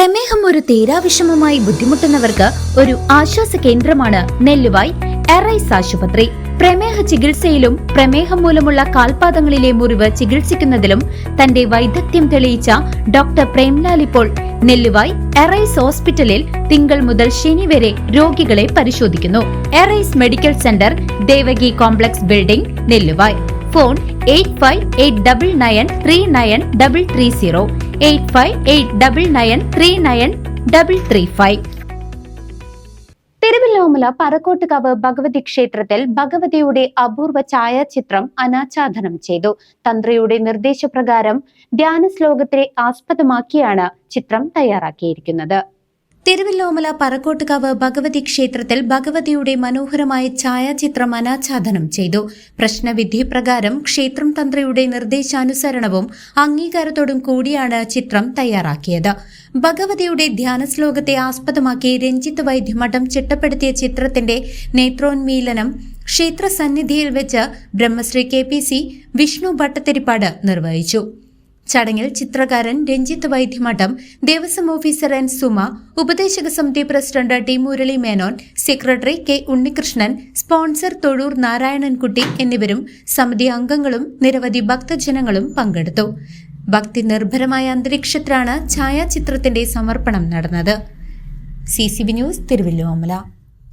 പ്രമേഹം ഒരു തീരാവിഷമമായി ബുദ്ധിമുട്ടുന്നവർക്ക് ഒരു ആശ്വാസ കേന്ദ്രമാണ് നെല്ലുവായ് എറൈസ് ആശുപത്രി. പ്രമേഹ ചികിത്സയിലും പ്രമേഹം മൂലമുള്ള കാൽപാദങ്ങളിലെ മുറിവ് ചികിത്സിക്കുന്നതിലും തന്റെ വൈദഗ്ധ്യം തെളിയിച്ച ഡോക്ടർ പ്രേംലാൽ ഇപ്പോൾ നെല്ലുവായ് എറൈസ് ഹോസ്പിറ്റലിൽ തിങ്കൾ മുതൽ ശനി വരെ രോഗികളെ പരിശോധിക്കുന്നു. Arise medical centre, Devaki complex building, Nelluvai. Phone 8589939330 8589939335. Thiruvilwamala Parakkottukavu Bhagavathi ക്ഷേത്രത്തിൽ ഭഗവതിയുടെ അപൂർവ ഛായാചിത്രം അനാച്ഛാദനം ചെയ്തു. തന്ത്രിയുടെ നിർദ്ദേശപ്രകാരം ധ്യാന ശ്ലോകത്തെ ആസ്പദമാക്കിയാണ് ചിത്രം തയ്യാറാക്കിയിരിക്കുന്നത്. തിരുവല്ലോമല പറക്കോട്ടുകാവ് ഭഗവതി ക്ഷേത്രത്തിൽ ഭഗവതിയുടെ മനോഹരമായ ഛായാചിത്രം അനാച്ഛാദനം ചെയ്തു. പ്രശ്നവിധി പ്രകാരം ക്ഷേത്രം തന്ത്രിയുടെ നിർദ്ദേശാനുസരണവും അംഗീകാരത്തോടും കൂടിയാണ് ചിത്രം തയ്യാറാക്കിയത്. ഭഗവതിയുടെ ധ്യാന ശ്ലോകത്തെ ആസ്പദമാക്കി രഞ്ജിത്ത് വൈദ്യമഠം ചിട്ടപ്പെടുത്തിയ ചിത്രത്തിന്റെ നേത്രോന്മീലനം ക്ഷേത്ര സന്നിധിയിൽ വെച്ച് ബ്രഹ്മശ്രീ KPC വിഷ്ണു ഭട്ടത്തിരിപ്പാട് നിർവഹിച്ചു. ചടങ്ങിൽ ചിത്രകാരൻ രഞ്ജിത്ത് വൈദ്യമഠം, ദേവസ്വം ഓഫീസർ N. സുമ, ഉപദേശക സമിതി president T. Murali Menon, secretary K. Unnikrishnan, sponsor Thozhur Narayanankutty എന്നിവരും സമിതി അംഗങ്ങളും നിരവധി ഭക്തജനങ്ങളും പങ്കെടുത്തു. ഭക്തി നിർഭരമായ അന്തരീക്ഷത്തിലാണ് ഛായാചിത്രത്തിന്റെ സമർപ്പണം നടന്നത്. CCB news, Thiruvilwamala.